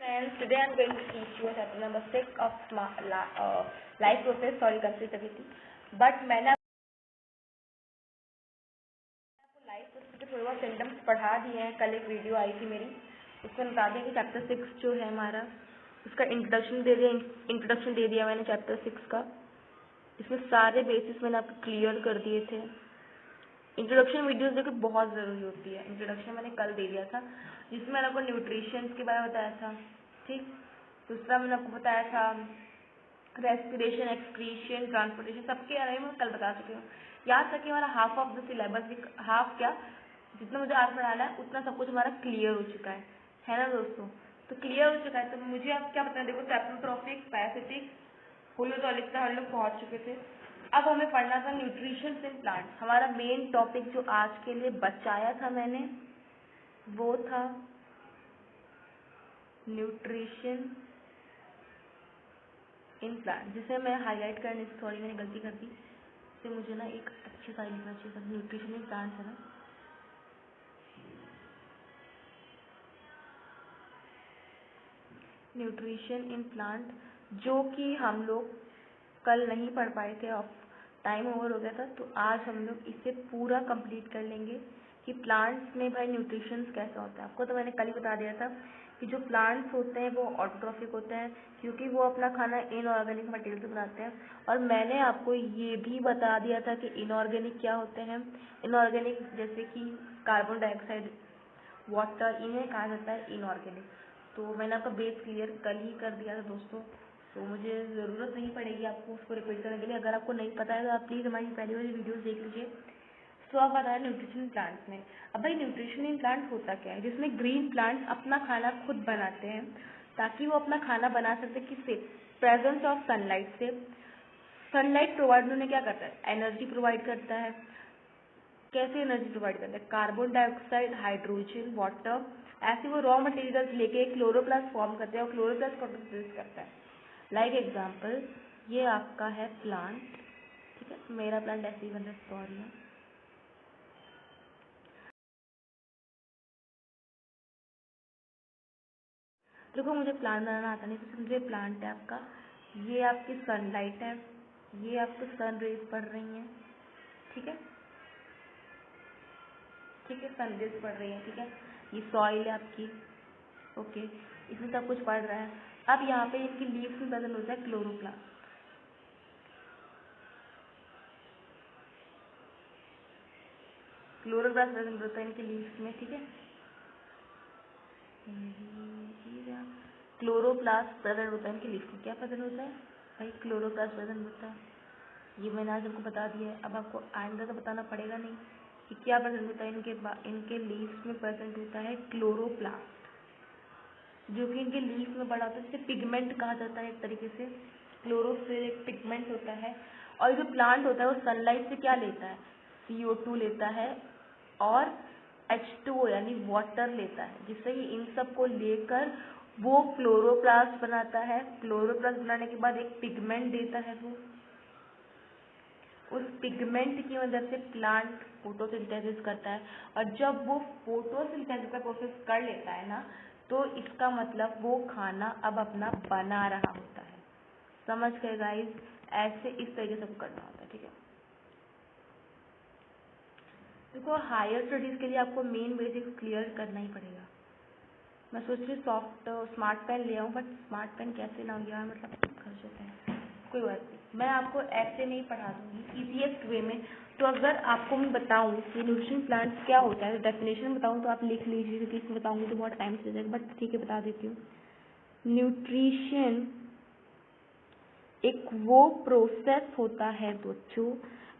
friends, today I am going to teach you chapter number 6 of life process, sorry constructivity. But मैंने आपको life process के थोड़े बहुत symptoms पढ़ा दिए हैं। कल एक वीडियो आई थी मेरी, उसमें बता दें कि चैप्टर 6 जो है हमारा, उसका इंट्रोडक्शन दे दिया मैंने चैप्टर 6 का। इसमें सारे बेसिस मैंने आपको क्लियर कर दिए थे। इंट्रोडक्शन वीडियोस देखो बहुत ज़रूरी होती है। इंट्रोडक्शन मैंने कल दे दिया था, जिसमें मैंने आपको न्यूट्रिशन के बारे में बताया था, ठीक। दूसरा मैंने आपको बताया था रेस्पिरेशन, एक्सक्रीशन, ट्रांसपोर्टेशन, सबके बारे में कल बता चुकी हूँ। याद तक कि हमारा half of the syllabus, half क्या, जितना मुझे आज पढ़ाना है उतना सब कुछ हमारा क्लियर हो चुका है ना दोस्तों। तो क्लियर हो चुका है, तो मुझे अब क्या बताना, देखो सेप्नोट्रोपिक, पैरासिटिक, होलियोटॉलिक हम लोग पहुँच चुके थे। अब हमें पढ़ना था न्यूट्रिशन इन प्लांट्स। हमारा मेन टॉपिक जो आज के लिए बचाया था मैंने, वो था न्यूट्रिशन इन प्लांट, जिसे मैं हाईलाइट करने से, सॉरी मैंने गलती कर दी, तो मुझे ना एक अच्छी साइड लिखना चाहिए था। न्यूट्रिशन इन प्लांट्स है ना, न्यूट्रिशन इन प्लांट, जो कि हम लोग कल नहीं पढ़ पाए थे, अब टाइम ओवर हो गया था। तो आज हम लोग इसे पूरा कंप्लीट कर लेंगे कि प्लांट्स में भाई न्यूट्रिशन कैसा होता है। आपको तो मैंने कल ही बता दिया था कि जो प्लांट्स होते हैं वो ऑटोट्रॉफिक होते हैं, क्योंकि वो अपना खाना इनऑर्गेनिक मटेरियल से बनाते हैं। और मैंने आपको ये भी बता दिया था कि इनऑर्गेनिक क्या होते हैं। इनऑर्गेनिक जैसे कि कार्बन डाइऑक्साइड, वाटर, इन्हें कहा जाता है इनऑर्गेनिक। तो मैंने आपका बेस क्लियर कल ही कर दिया था दोस्तों, तो मुझे ज़रूरत नहीं पड़ेगी आपको उसको रिपीट करने के लिए। अगर आपको नहीं पता है तो आप प्लीज़ हमारी पहली वाली वीडियोस देख लीजिए। तो आप बता रहे न्यूट्रिशन प्लांट्स में। अब भाई न्यूट्रिशन इन प्लांट होता क्या है, जिसमें ग्रीन प्लांट्स अपना खाना खुद बनाते हैं, ताकि वो अपना खाना बना सकते। किससे? प्रेजेंस ऑफ सनलाइट से। सनलाइट प्रोवाइड उन्हें क्या करता है, एनर्जी प्रोवाइड करता है। कैसे एनर्जी प्रोवाइड करता है? कार्बन डाइऑक्साइड, हाइड्रोजन, वाटर, ऐसे वो रॉ मटेरियल्स लेके क्लोरोप्लास्ट फॉर्म करते हैं और क्लोरोप्लास्ट फोटोसिंथेसिस करता है। लाइक एग्जाम्पल, ये आपका है प्लांट, ठीक है, मेरा प्लांट ऐसे ही बन रहा है, सॉरी है। देखो मुझे प्लांट बनाना आता नहीं, तो समझे प्लांट है आपका, ये आपकी सनलाइट है, ये आपको सन रेज पड़ रही हैं, ठीक है, ठीक है, सन रेज पड़ रही है, ठीक है। ये सॉइल है आपकी, ओके, इसमें सब कुछ पड़ रहा है। अब यहाँ पे इनकी लीव्स में प्रेजेंट होता है क्लोरोप्लास्ट, क्लोरोप्लास्ट प्रेजेंट होता है इनकी लीव्स में, ठीक है। क्लोरोप्लास्ट प्रेजेंट होता है इनकी लीव्स में। क्या प्रेजेंट होता है भाई? क्लोरोप्लास्ट प्रेजेंट होता है। ये मैंने आज आपको बता दिया है, अब आपको आइंदा तो बताना पड़ेगा नहीं कि क्या प्रेजेंट होता है। इनके लीव्स में प्रेजेंट होता है क्लोरोप्लास्ट, जो कि इनके लीव्स में बड़ा होता है, जिसे पिगमेंट कहा जाता है एक तरीके से। क्लोरोफिल एक पिगमेंट होता है। और जो प्लांट होता है वो सनलाइट से क्या लेता है, CO2 लेता है और H2O यानी वाटर लेता है, जिससे कि इन सब को लेकर वो क्लोरोप्लास्ट बनाता है। क्लोरोप्लास्ट बनाने के बाद एक पिगमेंट देता है वो, उस पिगमेंट की मदद से प्लांट फोटोसिंथेसिस करता है। और जब वो फोटोसिंथेसिस का प्रोसेस कर लेता है ना, तो इसका मतलब वो खाना अब अपना बना रहा होता है। समझ गए गाइस? ऐसे इस तरीके से करना होता है, ठीक है। देखो हायर स्टडीज के लिए आपको मेन बेसिक्स क्लियर करना ही पड़ेगा। मैं सोच रही सॉफ्ट स्मार्ट पेन ले आऊँ, बट स्मार्ट पेन कैसे लाऊँ यार, मतलब खर्च होता है। कोई बात नहीं, मैं आपको ऐसे नहीं पढ़ा दूंगी, ईजीएस्ट वे में। तो अगर आपको मैं बताऊँ कि न्यूट्रिशन प्लांट्स क्या होता है, डेफिनेशन बताऊँ तो आप लिख लीजिए, क्योंकि इसमें बताऊँगी तो बहुत टाइम से जाएगा, बट ठीक है बता देती हूँ। न्यूट्रिशन एक वो प्रोसेस होता है बच्चों,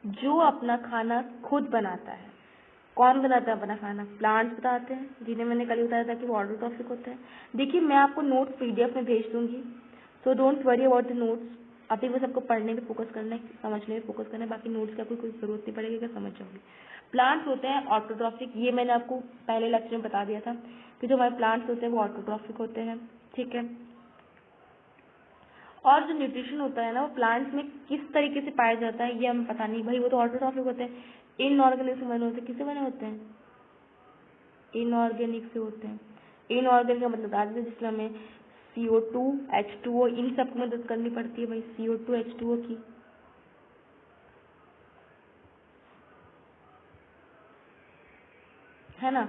जो अपना खाना खुद बनाता है। कौन बनाता है अपना खाना? प्लांट्स बताते हैं, जिन्हें मैंने कल बताया था कि वो ऑटोट्रॉफिक होते हैं। देखिए मैं आपको नोट्स PDF में भेज दूंगी, so don't worry about the notes. अभी बस आपको पढ़ने पे फोकस करना है, समझने पे फोकस करना है, बाकी नोट्स की आपको कोई जरूरत नहीं पड़ेगी, क्या समझ जाओगे। प्लांट्स होते हैं ऑटोट्रॉफिक, ये मैंने आपको पहले लेक्चर में बता दिया था कि जो हमारे प्लांट्स होते हैं वो ऑटोट्रॉफिक होते हैं, ठीक है। और जो न्यूट्रिशन होता है ना, वो प्लांट्स में किस तरीके से पाया जाता है ये हमें पता नहीं भाई, वो तो ऑटोट्रॉफिक होते हैं। इनऑर्गेनिक से बने होते हैं, किससे बने होते हैं? इनऑर्गेनिक से होते हैं। इनऑर्गेनिक का मतलब बता देते, जिसमें हमें CO2 H2O इन सब की मदद करनी पड़ती है भाई, CO2 H2O की, है ना।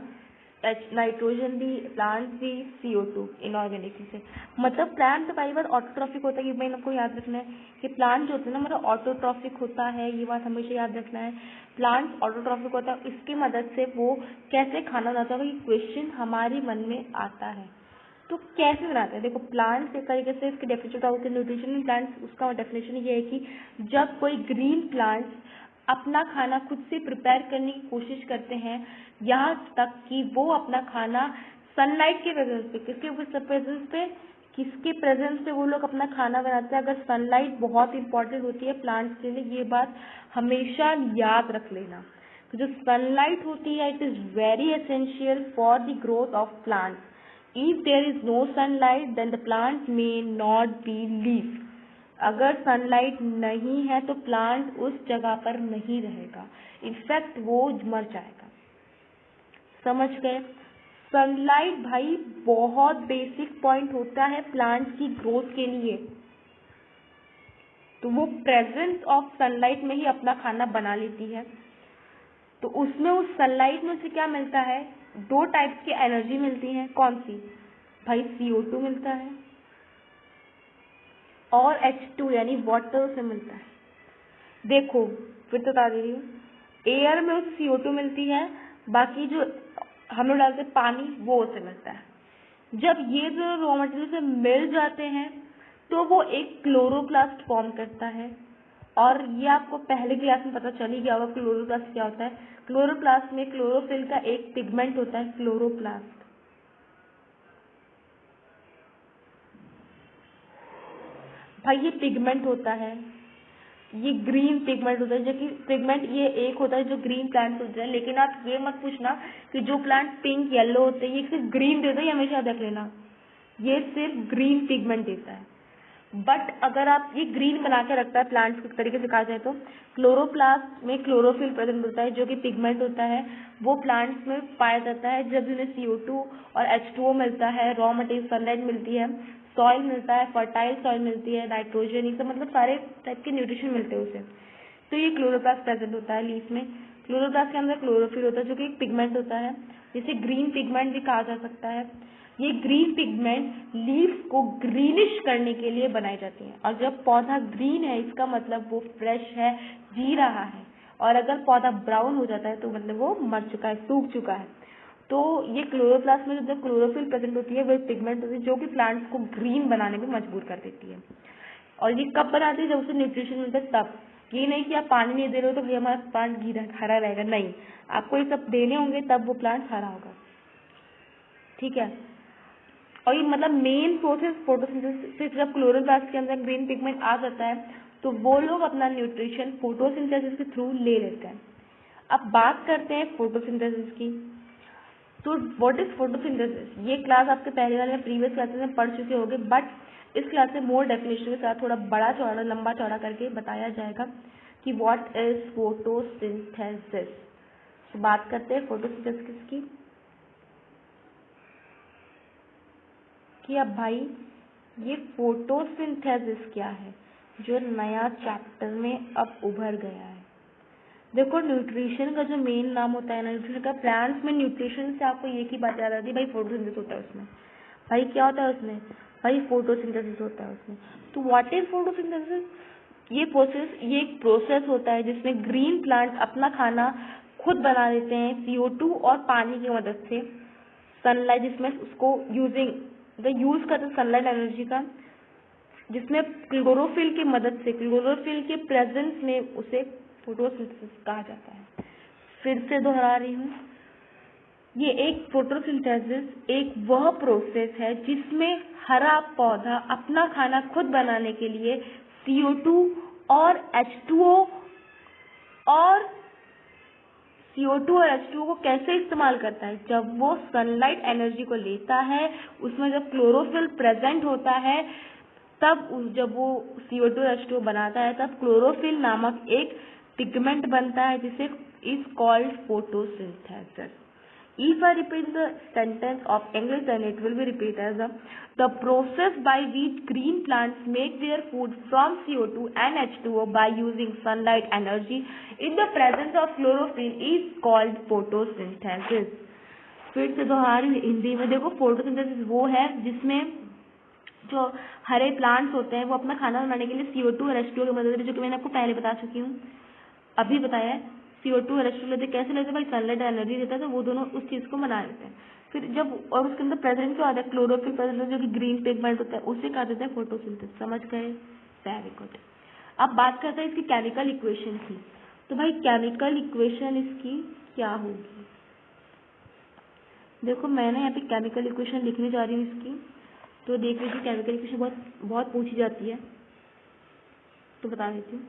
नाइट्रोजन भी, प्लांट भी, CO2 इनऑर्गेनिक से, मतलब प्लांट तो कई बार ऑटोट्रॉफिक होता है, ये मैंने आपको याद रखना है कि प्लांट जो होता है ना मतलब ऑटोट्रॉफिक होता है, ये बात हमेशा याद रखना है। प्लांट ऑटोट्रॉफिक होता है, इसकी मदद से वो कैसे खाना बनाता है, ये क्वेश्चन हमारे मन में आता है। तो कैसे बनाते हैं, देखो प्लांट्स एक तरीके से इसके डेफिनेशन होते हैं, न्यूट्रिशन प्लांट्स, उसका डेफिनेशन ये है कि जब कोई ग्रीन प्लांट्स अपना खाना खुद से प्रिपेयर करने की कोशिश करते हैं, यहाँ तक कि वो अपना खाना सनलाइट के प्रेजेंस पे, किसके प्रेजेंस पे वो लोग अपना खाना बनाते हैं। अगर सनलाइट बहुत इंपॉर्टेंट होती है प्लांट्स के लिए, ये बात हमेशा याद रख लेना। तो जो सनलाइट होती है it is very essential for the growth of plants. If there is no sunlight then the plant may not be leave. अगर सनलाइट नहीं है तो प्लांट उस जगह पर नहीं रहेगा, इनफैक्ट वो मर जाएगा। समझ गए। सनलाइट भाई बहुत बेसिक पॉइंट होता है प्लांट की ग्रोथ के लिए, तो वो प्रेजेंस ऑफ सनलाइट में ही अपना खाना बना लेती है। तो उसमें उस सनलाइट में से क्या मिलता है, दो टाइप्स की एनर्जी मिलती है। कौन सी भाई, CO2 मिलता है और H2 यानी वाटर से मिलता है। देखो फिर तो बता दे रही हूँ, एयर में उसे CO2 मिलती है, बाकी जो हम लोग डालते हैं पानी वो उसे मिलता है। जब ये जो रॉ मटेरियल से मिल जाते हैं तो वो एक क्लोरोप्लास्ट फॉर्म करता है, और ये आपको पहले क्लास में पता चल ही गया होगा क्लोरोप्लास्ट क्या होता है। क्लोरोप्लास्ट में क्लोरोफिल का एक पिगमेंट होता है क्लोरोप्लास्ट। भाई ये पिगमेंट होता है, ये ग्रीन पिगमेंट होता है, जो कि पिगमेंट ये एक होता है जो ग्रीन प्लांट होते हैं। लेकिन आप ये मत पूछना कि जो प्लांट पिंक येलो होते हैं ये सिर्फ ग्रीन देता है, ये हमेशा याद रख लेना, ये सिर्फ ग्रीन पिगमेंट देता है। बट अगर आप ये ग्रीन बना के रखता है प्लांट्स के तरीके से कहा जाए तो क्लोरोप्लास्ट में क्लोरोफिल प्रेजेंट होता है जो कि पिगमेंट होता है, वो प्लांट्स में पाया जाता है जब उन्हें CO2 और H2O मिलता है, रॉ मटेरियल सनलाइट मिलती है, सॉइल मिलता है, फर्टाइल सॉइल मिलती है, नाइट्रोजन, ये सब मतलब सारे टाइप के न्यूट्रिशन मिलते हैं उसे। तो ये क्लोरोप्लास्ट प्रेजेंट होता है लीफ में। क्लोरोप्लास्ट के अंदर क्लोरोफिल होता है जो कि एक पिगमेंट होता है, जिसे ग्रीन पिगमेंट भी कहा जा सकता है। ये ग्रीन पिगमेंट लीव्स को ग्रीनिश करने के लिए बनाई जाती हैं, और जब पौधा ग्रीन है इसका मतलब वो फ्रेश है, जी रहा है, और अगर पौधा ब्राउन हो जाता है तो मतलब वो मर चुका है, सूख चुका है। तो ये क्लोरोप्लास्ट में जब क्लोरोफिल प्रेजेंट होती है वो पिगमेंट होती है जो कि प्लांट्स को ग्रीन बनाने में मजबूर कर देती है। और ये कब बनाती है, जब उसे न्यूट्रिशन मिलता है तब। ये नहीं कि आप पानी नहीं दे रहे हो तो भाई हमारा प्लांट हरा रहेगा, नहीं, आपको ये सब देने होंगे तब वो प्लांट हरा होगा, ठीक है। और ये मतलब मेन प्रोसेस फोटोसिंथेसिस, जब क्लोरोप्लास्ट के अंदर ग्रीन पिगमेंट आ जाता है तो वो लोग अपना न्यूट्रिशन फोटोसिंथेसिस के थ्रू ले लेते हैं। अब बात करते हैं फोटोसिंथेसिस की। तो व्हाट इज फोटोसिंथेसिस, ये क्लास आपके पहले वाले प्रीवियस क्लासेस में पढ़ चुके होंगे, बट इस क्लास में मोर डेफिनेशन के साथ थोड़ा बड़ा चौड़ा लंबा चौड़ा करके बताया जाएगा कि व्हाट इज फोटोसिंथेसिस। तो बात करते हैं फोटोसिंथेसिस की कि अब भाई ये फोटोसिंथेसिस क्या है, जो नया चैप्टर में अब उभर गया है। देखो न्यूट्रिशन का जो मेन नाम होता है ना, न्यूट्रिशन का, प्लांट्स में न्यूट्रिशन से आपको एक ही बात याद आती है भाई, फोटोसिंथेसिस होता है उसमें। भाई क्या होता है उसमें, भाई फोटोसिंथेसिस होता है उसमें। तो व्हाट इज फोटोसिंथेसिस, ये एक प्रोसेस होता है जिसमें ग्रीन प्लांट अपना खाना खुद बना लेते हैं CO2 और पानी की मदद से, सनलाइट जिसमें उसको यूज करते हैं सनलाइट एनर्जी का, जिसमें क्लोरोफिल की मदद से, क्लोरोफिल के प्रेजेंस में उसे फोटोसिंथेसिस कहा जाता है। फिर से दोहरा रही हूँ, ये एक फोटोसिंथेसिस एक वह प्रोसेस है जिसमें हरा पौधा अपना खाना खुद बनाने के लिए CO2 और H2O और को कैसे इस्तेमाल करता है, जब वो सनलाइट एनर्जी को लेता है, उसमें जब क्लोरोफिल प्रेजेंट होता है, तब जब वो CO2 और H2O बनाता है तब क्लोरोफिल नामक एक पिगमेंट बनता है जिसे is called photosynthesis. If I repeat the sentence of English, then it will be repeated as the process by which green plants make their food from CO2 and H2O by using sunlight energy in the presence of chlorophyll is called photosynthesis. फिर से दोहरा रही हूँ हिंदी में, देखो photosynthesis वो है जिसमें जो हरे प्लांट्स होते हैं वो अपना खाना बनाने के लिए CO2 और H2O की मदद से, जो कि मैंने आपको पहले बता चुकी हूँ, अभी बताया है, CO2 और H2O लेते कैसे लेते भाई, सनलाइट एनर्जी देता है तो वो दोनों उस चीज़ को बना लेते हैं। फिर जब और उसके अंदर प्रेजेंट क्या आता है, क्लोरोफिल प्रेजेंट, जो कि ग्रीन पिगमेंट होता है, उसे कहा जाता है फोटोसिंथेसिस। समझ गए? Very good. अब बात करते हैं इसकी केमिकल इक्वेशन की। तो भाई केमिकल इक्वेशन इसकी क्या होगी? देखो मैंने यहाँ पे केमिकल इक्वेशन लिखने जा रही हूँ इसकी, तो देख लीजिए केमिकल इक्वेशन बहुत पूछी जाती है, तो बता देती हूँ।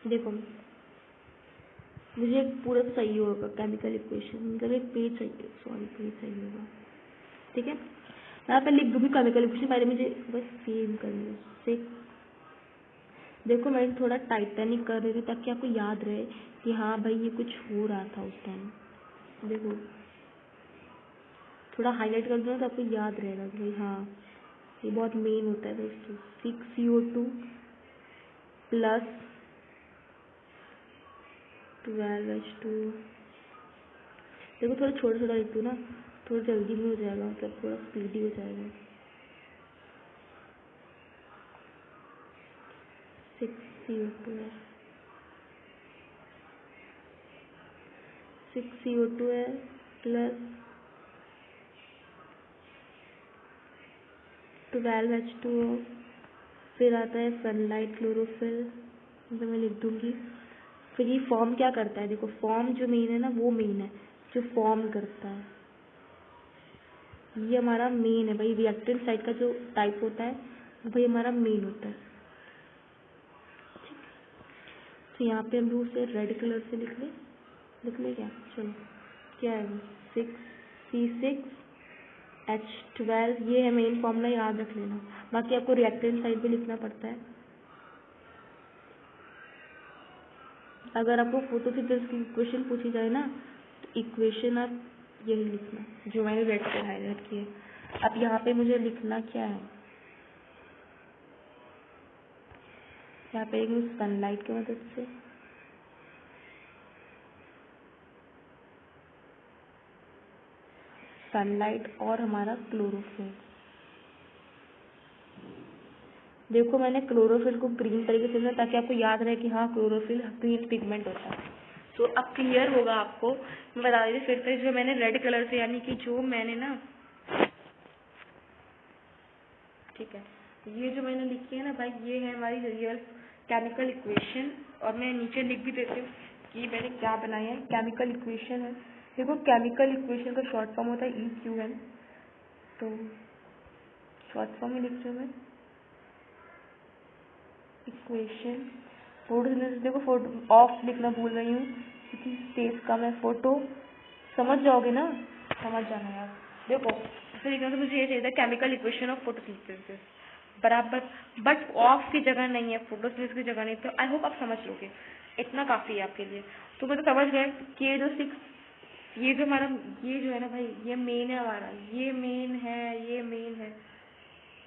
देखो मुझे पूरा सही होगा केमिकल इक्वेशन, मतलब एक पेज चाहिए, सॉरी पेज सही होगा, ठीक है। यहाँ पे लिख दूँगी केमिकल इक्वेशन, पहले मुझे बस सेव करनी है से। देखो मैं थोड़ा टाइटनिक कर रही थी ताकि आपको याद रहे कि हाँ भाई ये कुछ हो रहा था उस टाइम। देखो थोड़ा हाईलाइट कर दूँ तो आपको याद रहेगा कि भाई हाँ ये बहुत मेन होता है दोस्तों। 6CO2 plus 12H2। देखो थोड़ा छोटा छोटा लिख दूँ ना, थोड़ा जल्दी भी हो जाएगा, मतलब थोड़ा स्पीडी हो जाएगा। 6CO2 है, 6CO2 है प्लस 12H2O, फिर आता है सनलाइट क्लोरोफिल, तो मैं लिख दूँगी। फिर ये फॉर्म क्या करता है, देखो फॉर्म जो मेन है ना वो मेन है जो फॉर्म करता है, ये हमारा मेन है भाई। रिएक्टेंट साइड का जो टाइप होता है वो भाई हमारा मेन होता है। तो यहाँ पे हम भी उसे रेड कलर से लिख ले क्या, चलो क्या है वो 6C6H12, ये है मेन फॉर्मूला, याद रख लेना। बाकी आपको रिएक्टेंट साइड भी लिखना पड़ता है। अगर आपको फोटोसिंथेसिस की इक्वेशन पूछी जाए ना तो इक्वेशन आप यही लिखना जो मैंने रेड से हाईलाइट की है। अब यहाँ पे मुझे लिखना क्या है, यहाँ पे सनलाइट की मदद से सनलाइट और हमारा क्लोरोफिल। देखो मैंने क्लोरोफिल को ग्रीन तरीके से लिखा ताकि आपको याद रहे कि हाँ क्लोरोफिल ग्रीन पिगमेंट होता है। तो अब क्लियर होगा आपको। मैं बता देती फिर से, जो मैंने रेड कलर से यानी कि जो मैंने ना, ठीक है, ये जो मैंने लिखी है ना भाई, ये है हमारी रियल केमिकल इक्वेशन। और मैं नीचे लिख भी देती हूँ कि मैंने क्या बनाया है। केमिकल इक्वेशन है, देखो केमिकल इक्वेशन का शॉर्ट फॉर्म होता है EQM, तो शॉर्ट फॉर्म में लिख रही हूँ मैं इक्वेशन। फोटोसिंथेसिस, देखो फोटो ऑफ लिखना भूल रही हूँ क्योंकि स्पेस कम है। फोटो समझ जाओगे ना, समझ जाना यार। देखो ऐसे लिखना, तो मुझे ये चाहिए था केमिकल इक्वेशन ऑफ फोटोसिंथेसिस बराबर, बट ऑफ की जगह नहीं है, फोटोसिंथेसिस की जगह नहीं। तो आई होप आप समझ लोगे, इतना काफ़ी है आपके लिए। तो मैं तो समझ गए कि ये जो ये जो हमारा ये जो है ना भाई, ये मेन है हमारा, ये मेन है, ये मेन है,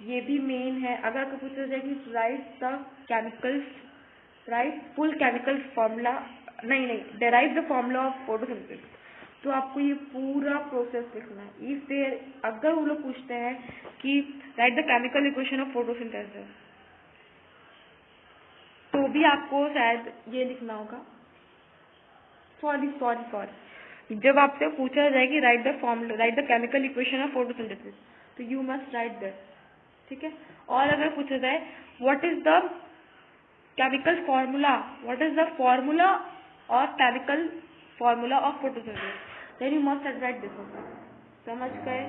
ये भी मेन है। अगर आपको पूछा जाए कि राइट फुल केमिकल फॉर्मूला, नहीं derive the formula of photosynthesis, तो आपको ये पूरा प्रोसेस लिखना है। इफ देयर, अगर वो लोग पूछते हैं कि write the chemical equation of photosynthesis, तो भी आपको शायद ये लिखना होगा। सॉरी, जब आपसे पूछा जाए कि write the formula, write the chemical equation of photosynthesis, तो यू मस्ट राइट दैट, ठीक है। और अगर पूछा जाए what is the chemical formula, what is the formula और chemical formula of photosynthesis, then you must write this. समझ गए?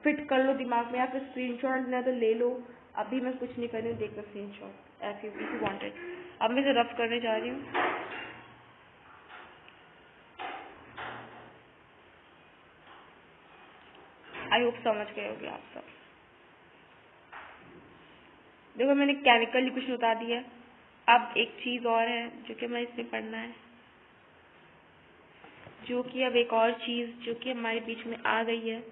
फिट कर लो दिमाग में, या फिर स्क्रीनशॉट लेना तो ले लो। अभी मैं कुछ नहीं कर रही हूँ, देखो स्क्रीनशॉट ऐसे इफ यू वांटेड। अब मैं इसे रफ करने जा रही हूँ। आई होप समझ गए होंगे आप सब। देखो मैंने केमिकल इक्वेशन बता दी है। अब एक चीज और है जो कि मैं इसमें पढ़ना है, जो कि अब एक और चीज़ जो कि हमारे बीच में आ गई है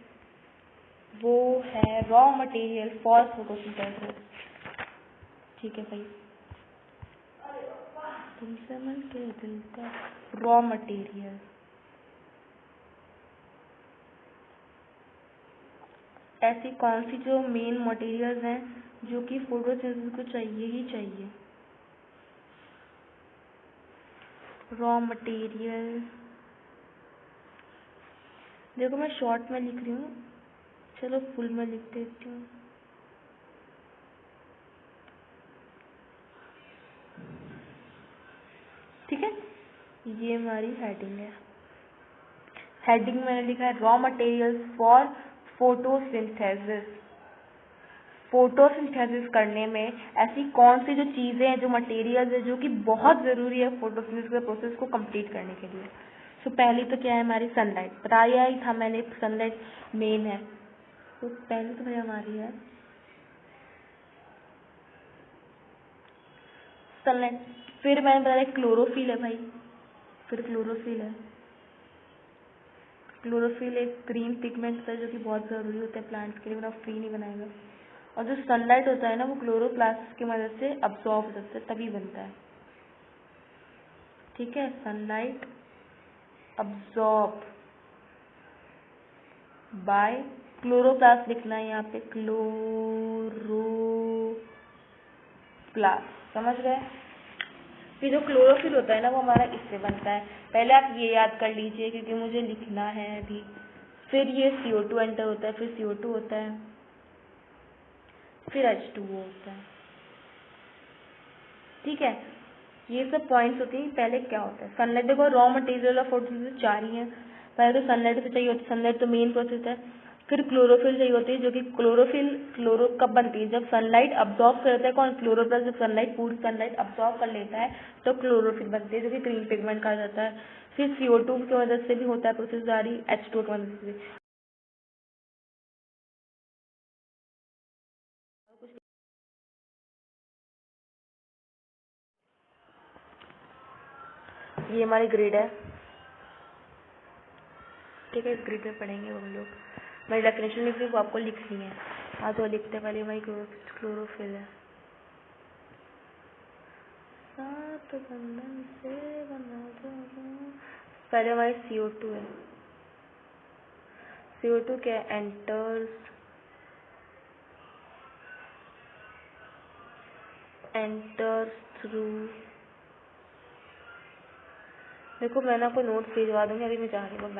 वो है रॉ मटेरियल फॉर फोटोसिंथेसिस। ठीक है भाई, तुमसे मन के दिल का रॉ मटेरियल, ऐसी कौन सी जो मेन मटेरियल्स हैं जो कि फोटोसिंथेसिस को चाहिए ही चाहिए। रॉ मटेरियल, देखो मैं शॉर्ट में लिख रही हूँ, चलो फुल में लिख देती हूँ। ठीक है, ये हमारी हेडिंग है। हेडिंग में मैंने लिखा है raw materials for photosynthesis. Photosynthesis करने में ऐसी कौन सी जो चीज़ें हैं, जो मटेरियल्स है जो कि बहुत ज़रूरी है फोटोसिंथेसिस के प्रोसेस को कंप्लीट करने के लिए। तो पहली तो क्या है हमारी सनलाइट, बताया ही था मैंने, सनलाइट मेन है। तो पहली तो भाई हमारी है सनलाइट। फिर मैंने बताया क्लोरोफिल है भाई, फिर क्लोरोफिल है। क्लोरोफिल एक ग्रीन पिगमेंट है जो कि बहुत ज़रूरी होता है प्लांट्स के लिए, वरना फ्री नहीं बनाएगा। और जो सनलाइट होता है ना वो क्लोरोप्लास्ट की मदद से अब्सॉर्ब हो जाता है, तभी बनता है। ठीक है, सनलाइट अब्सॉर्ब बाय क्लोरोप्लास्ट लिखना है यहाँ पे, क्लोरोप्लास्ट, समझ गए। फिर जो क्लोरोफिल होता है ना वो हमारा इससे बनता है, पहले आप ये याद कर लीजिए क्योंकि मुझे लिखना है अभी। फिर ये CO2 एंटर होता है, फिर CO2 होता है, फिर H2O होता है। ठीक है, ये सब पॉइंट्स होती हैं। पहले क्या होता है सनलाइट, देखो रॉ मटेरियल ऑफ फोटोसिंथेसिस 4 ही हैं। पहले तो सनलाइट से चाहिए होती है, सनलाइट तो मेन प्रोसेस है। फिर क्लोरोफिल चाहिए होती है, जो कि क्लोरो कब बनती है, जब सनलाइट अब्जॉर्ब करता है कौन, क्लोरोप्लास्ट। जब सनलाइट पूरी सनलाइट अब्जॉर्ब कर लेता है तो क्लोरोफिल बनती है, जो कि ग्रीन पिगमेंट कहा जाता है। फिर CO2 की मदद से भी होता है प्रोसेस जारी, H2O की मदद से भी। ये हमारी ग्रिड है। ठीक है, इस ग्रिड में पढ़ेंगे हम लोग। मैं डेफिनेशन लिख रही हूँ, वो आपको लिखनी है। हाँ तो लिखते पहले भाई क्लोरोफिल है। सात बंधन से बना दो। पहले हमारी CO2 है। CO2 क्या एंटर्स थ्रू, देखो मैं ना आपको नोट्स भिजवा दूंगी, अभी मैं जा रही हूँ।